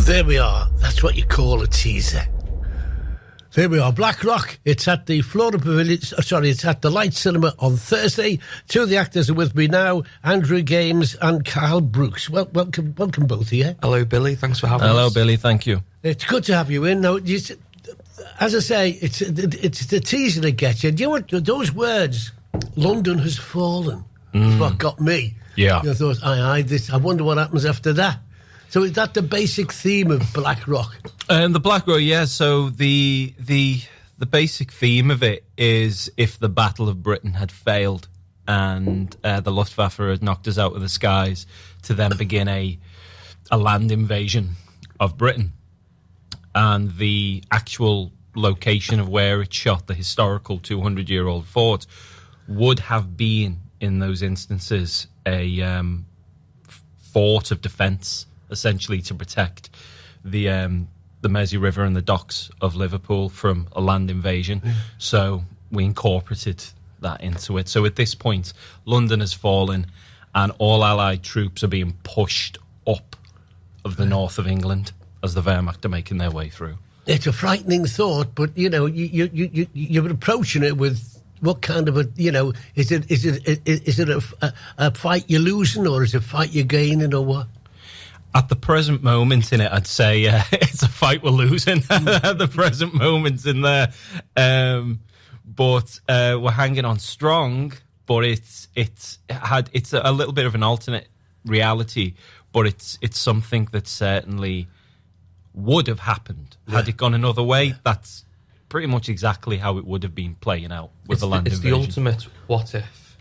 there we are. That's what you call a teaser. There we are, Black Rock. It's at the Flora Pavilion. It's at the Light Cinema on Thursday. Two of the actors are with me now, Andrew Games and Carl Brookes. Welcome both of you. Hello, Billy. Thanks for having us. Hello, Billy. Thank you. It's good to have you in. Now, as I say, it's the teaser that gets you. Do you know what? Those words, London has fallen, is what got me. Yeah. I thought, I wonder what happens after that. So is that the basic theme of Black Rock? The Black Rock, yeah. So the basic theme of it is if the Battle of Britain had failed and the Luftwaffe had knocked us out of the skies to then begin a land invasion of Britain. And the actual location of where it shot, the historical 200-year-old fort, would have been, in those instances, a fort of defence, essentially to protect the Mersey River and the docks of Liverpool from a land invasion. So we incorporated that into it. So at this point, London has fallen and all Allied troops are being pushed up of the north of England as the Wehrmacht are making their way through. It's a frightening thought, but, you're approaching it with what kind of is it a fight you're losing or is it a fight you're gaining or what? At the present moment in it, I'd say it's a fight we're losing at the present moment in there. But we're hanging on strong, but it's a little bit of an alternate reality, but it's something that certainly would have happened. Had it gone another way, that's pretty much exactly how it would have been playing out with the land invasion. It's the ultimate what if.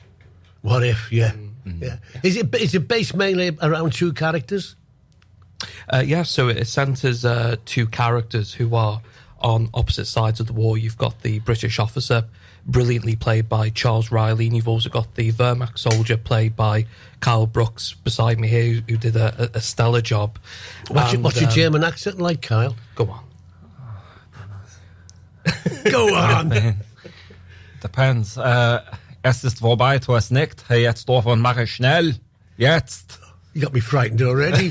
What if, yeah. Yeah. Is it based mainly around two characters? So it centres two characters who are on opposite sides of the war. You've got the British officer, brilliantly played by Charles Riley, and you've also got the Wehrmacht soldier, played by Carl Brookes, beside me here, who did a stellar job. What's your German accent like, Kyle? Go on. Go on! Depends. Es ist vorbei, tu es nicht. Hey, jetzt davon mache ich schnell. Jetzt. You got me frightened already.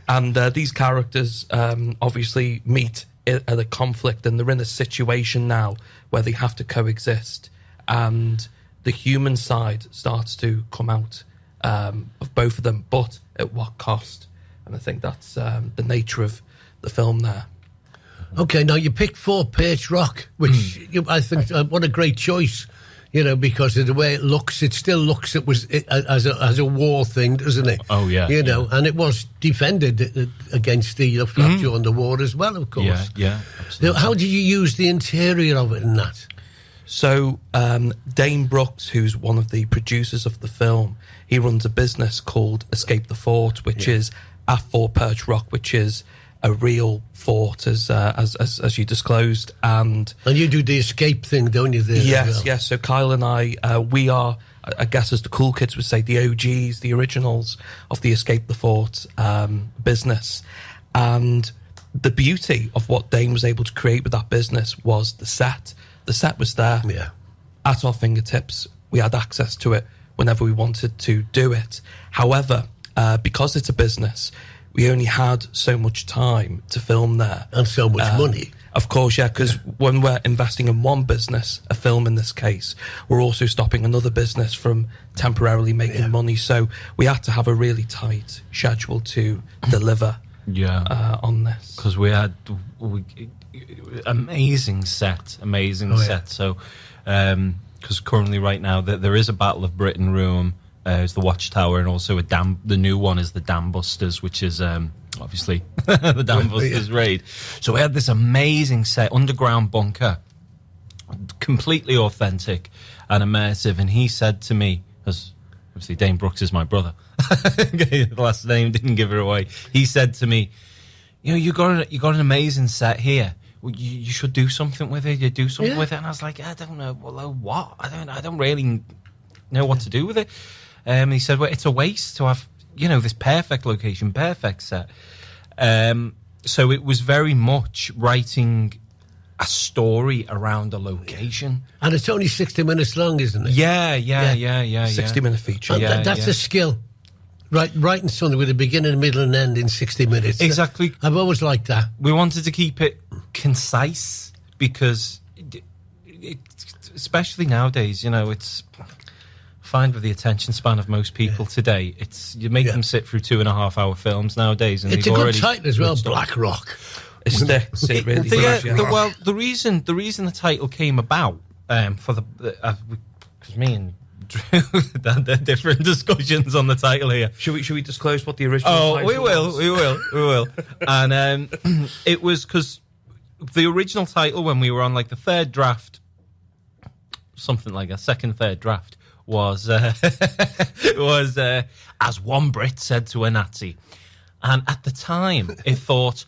And these characters obviously meet at a conflict, and they're in a situation now where they have to coexist, and the human side starts to come out of both of them, but at what cost? And I think that's the nature of the film there. Okay, now you picked Fort Perch Rock, which I think what a great choice. Because of the way it looks, it still looks as a war thing, doesn't it? Oh, yeah. And it was defended against the Luftwaffe during the war as well, of course. Yeah, absolutely. Now, how did you use the interior of it and that? So, Dane Brookes, who's one of the producers of the film, he runs a business called Escape the Fort, which is at Fort Perch Rock, which is a real fort, as you disclosed, and you do the escape thing, don't you? There, yes. So Kyle and I, we are, I guess, as the cool kids would say, the OGs, the originals of the Escape the Fort business. And the beauty of what Dane was able to create with that business was the set. The set was there, at our fingertips. We had access to it whenever we wanted to do it. However, because it's a business, we only had so much time to film there. And so much money. Of course, because when we're investing in one business, a film in this case, we're also stopping another business from temporarily making money. So we had to have a really tight schedule to deliver on this. Because we had amazing set. So, because currently right now there is a Battle of Britain room. It's the Watchtower, and also the new one is the Dam Busters, which is obviously the Dam Busters raid. So we had this amazing set, underground bunker, completely authentic and immersive. And he said to me, as obviously Dane Brookes is my brother, the last name didn't give it away. He said to me, you got an amazing set here. Well, you should do something with it. You do something with it. And I was like, I don't know. Well, what? I don't really know what to do with it. He said, well, it's a waste to have, this perfect location, perfect set. So it was very much writing a story around a location. And it's only 60 minutes long, isn't it? Yeah. 60-minute feature. That's a skill. writing something with a beginning, middle, and end in 60 minutes. Exactly. I've always liked that. We wanted to keep it concise because, especially nowadays, it's fine with the attention span of most people today. You make them sit through 2.5-hour films nowadays, and it's a good title as well, Black Rock. It sticks. It really does. Well, the reason the title came about for because me and Drew had different discussions on the title here. Should we disclose what the original title was? We will. And it was because the original title, when we were on like the third draft, something like a third draft, was as one Brit said to a Nazi. And at the time, it thought,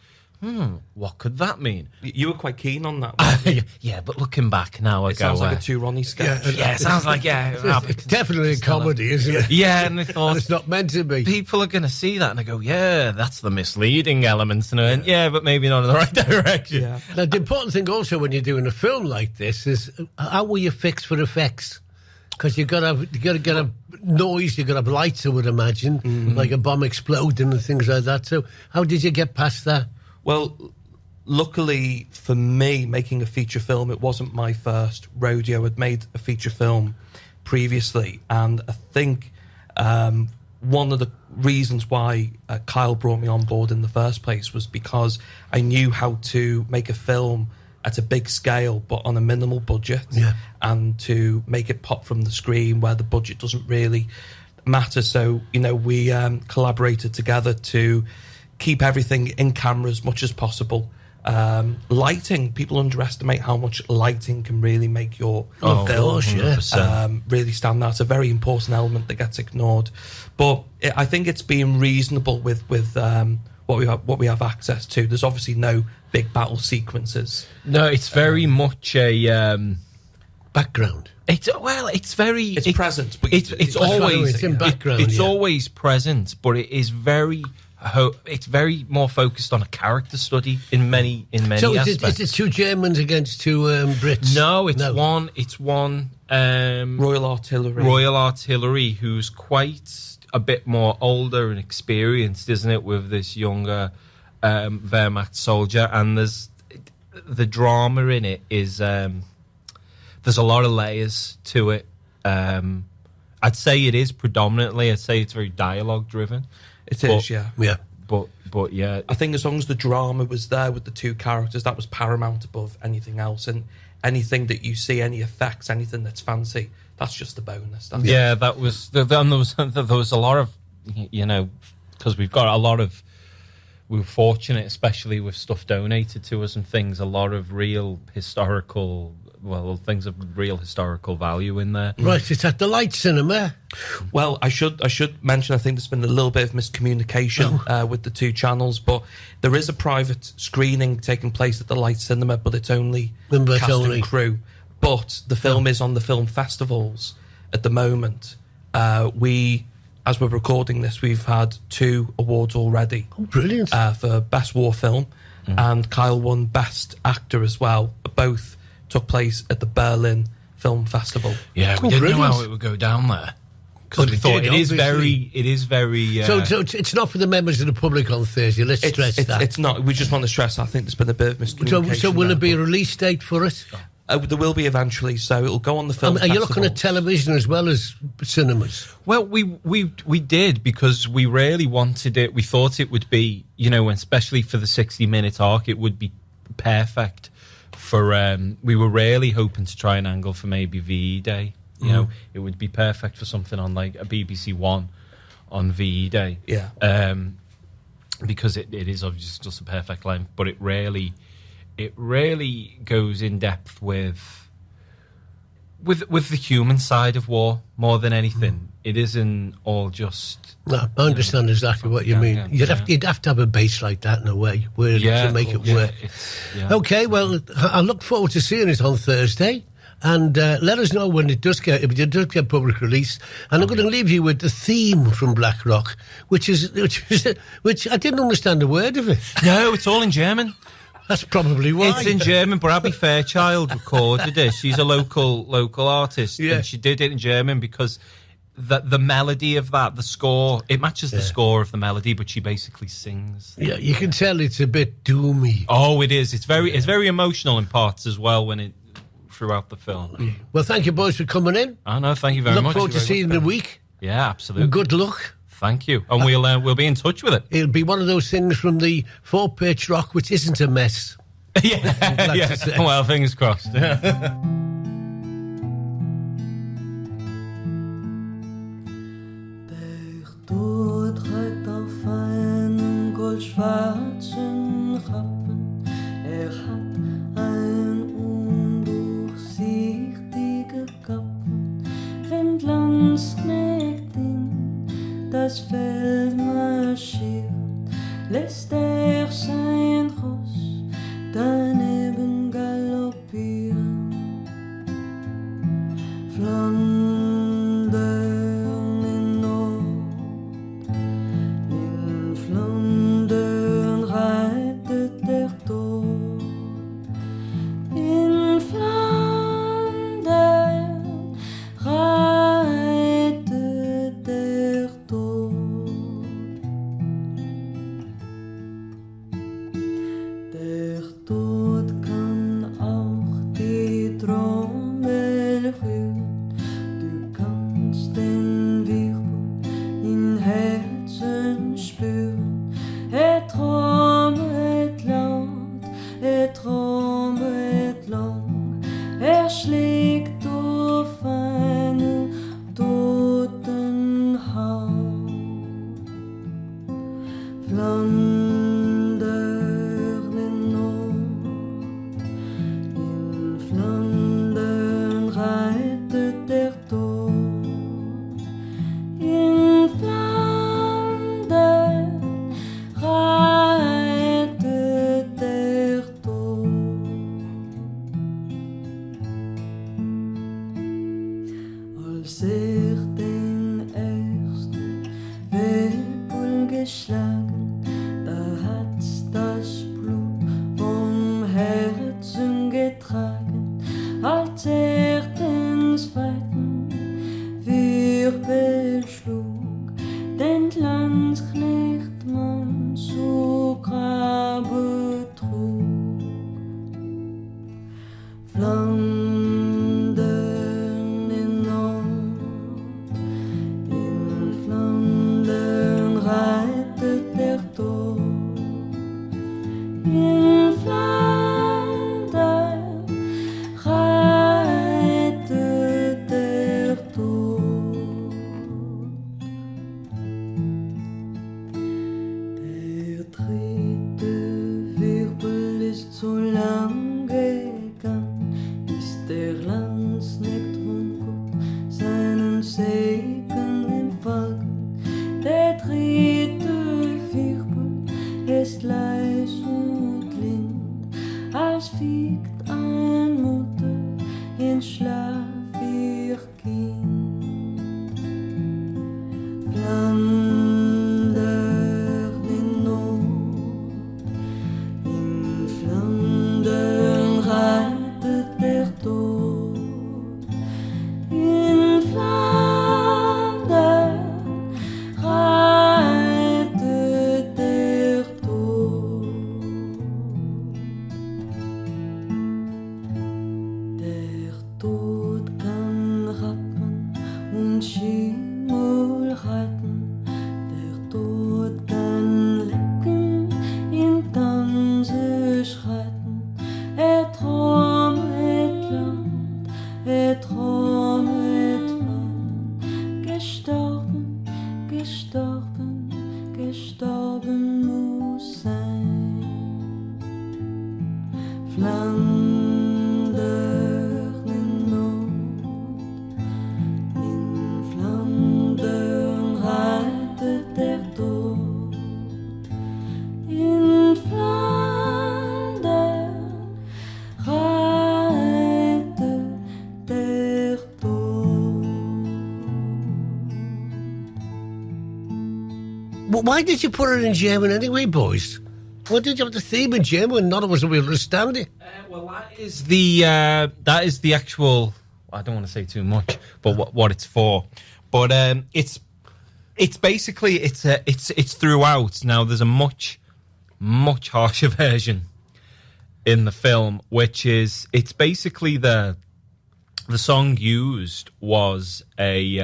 what could that mean? You were quite keen on that one. Yeah, but looking back now, it sounds like a Two Ronnie sketch. Yeah, it sounds like, It's definitely a comedy, isn't it? Yeah, and I thought... And it's not meant to be. People are going to see that and they go, yeah, that's the misleading elements. And but maybe not in the right direction. Yeah. Now, the important thing also when you're doing a film like this is how will you fix for effects? Because you got to get a noise, you got to have lights, I would imagine, like a bomb exploding and things like that. So how did you get past that? Well, luckily for me, making a feature film, it wasn't my first rodeo. I'd made a feature film previously, and I think one of the reasons why Kyle brought me on board in the first place was because I knew how to make a film at a big scale but on a minimal budget, and to make it pop from the screen where the budget doesn't really matter. So, we collaborated together to keep everything in camera as much as possible. Lighting, people underestimate how much lighting can really make your film really stand out. It's a very important element that gets ignored. But I think it's being reasonable with what we have access to. There's obviously no big battle sequences. No, it's very much a background. It's present, but it's always in background. It's always present, but it is very. It's very more focused on a character study in many so aspects. Is it two Germans against two Brits? No, it's one Royal Artillery, who's quite a bit more older and experienced, isn't it, with this younger Wehrmacht soldier. And there's the drama in it is there's a lot of layers to it. I'd say it is predominantly. I'd say it's very dialogue driven. It is, yeah. But yeah. I think as long as the drama was there with the two characters, that was paramount above anything else. And anything that you see, any effects, anything that's fancy, that's just a bonus. That was... There was a lot of, because we've got a lot of... We were fortunate, especially with stuff donated to us and things, a lot of real historical... Well, things of real historical value in there. Right, it's at the Light Cinema. Well, I should mention, I think there's been a little bit of miscommunication with the two channels, but there is a private screening taking place at the Light Cinema, but it's only cast and crew. But the film is on the film festivals at the moment. As we're recording this, we've had 2 awards already. Oh, brilliant. For Best War Film, and Kyle won Best Actor as well. Both took place at the Berlin Film Festival. Yeah, we didn't know how it would go down there. Because we thought it is very... So it's not for the members of the public on Thursday, let's stress that. It's not. We just want to stress, I think there's been a bit of miscommunication. So will there be a release date for it? There will be eventually, so it'll go on the film festival. Are you looking at television as well as cinemas? Well, we did, because we really wanted it. We thought it would be, especially for the 60-minute arc, it would be perfect for... we were really hoping to try and angle for maybe VE Day. It would be perfect for something on like a BBC One on VE Day. Yeah. Because it is obviously just a perfect length, but it really goes in depth with the human side of war more than anything. It isn't all just... No, I understand exactly what you mean. You'd have to have a base like that in a way to make it work. Okay, well, I look forward to seeing it on Thursday. And let us know when it does get public release. And I'm going to leave you with the theme from Black Rock, which I didn't understand a word of it. No, it's all in German. That's probably why. It's in German, but Abbie Fairchild recorded it. She's a local artist, and she did it in German because the melody of that, the score, it matches the score of the melody, but she basically sings. Yeah, you can tell it's a bit doomy. Oh, it is. It's very emotional in parts as well throughout the film. Well, thank you boys for coming in. Oh no, thank you very much. Look forward to seeing you in the week. Yeah, absolutely. And good luck. Thank you, and we'll be in touch with it. It'll be one of those things from the 4-pitch rock, which isn't a mess. yeah. Well, fingers crossed. Tod reitet auf einem goldschwarzen Rappen. Hat ein undurchsichtige Kappen. Wenn Landsknecht in das Feld marschiert, lässt sein Ross daneben galoppieren. Flandern in Nord, in Flandern reitet der Tod. In Flandern reitet der Tod. Der Tod kann auch die Trommel rühren. Du kannst den Wirbel in Herzen spüren. Trommelt laut, trommelt lang. Schlägt auf einen toten Haut. Flandern in Nord, in Flandern reitet der Tod. In Flandern reitet der Tod. Als den ersten Wirbel geschlagen, da hat's das Blut vom Herzen getragen. Als den zweiten Wirbel schlug, den Landsknecht man zu Grabe trug. Flandern in Nord, in Flandern reitet der Tod. In Flandern reitet der Tod. Der dritte Wirbel ist so lang gegangen, bis der Landsknecht von Gott seinen Segen empfangen. Der dritte Wirbel ist leis und lind, als wiegt ein Mutter in Schlaf ihr Kind. Flandern in Nord, in Flandern reitet der Tod. In Flandern reitet der Tod. Der Tod kann rappen und Schimmel reiten. Der Tod kann lecken, in Tanze schreiten. Trommelt laut, trommelt lang. Gestorben, gestorben, gestorben muss sein. Flandern in Nord, in Flandern reitet der Tod. In Flandern reitet der Tod. Well, why did you put it in German anyway, boys? Why did you have the theme in German when none of us will understand it? Well, that is the actual. I don't want to say too much, but what it's for. But it's basically it's throughout. Now there's a much harsher version in the film, which is it's basically the song used was a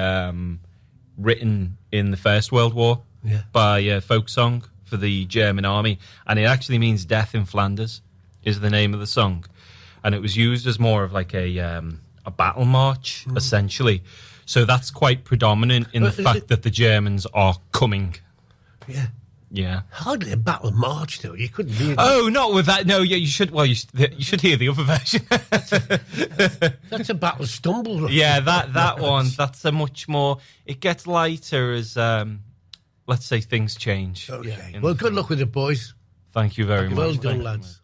written in the First World War by a folk song for the German army, and it actually means "Death in Flanders" is the name of the song, and it was used as more of like a battle march essentially. So that's quite predominant in the fact that the Germans are coming. Yeah. Yeah. Hardly a battle march, though. You couldn't hear. Oh, not with that. No, yeah, you should. Well, you should hear the other version. That's a battle stumble. Right? Yeah, that one. That's a much more. It gets lighter as, let's say, things change. Okay. Well, good luck with it, boys. Thank you very much. Well done, lads.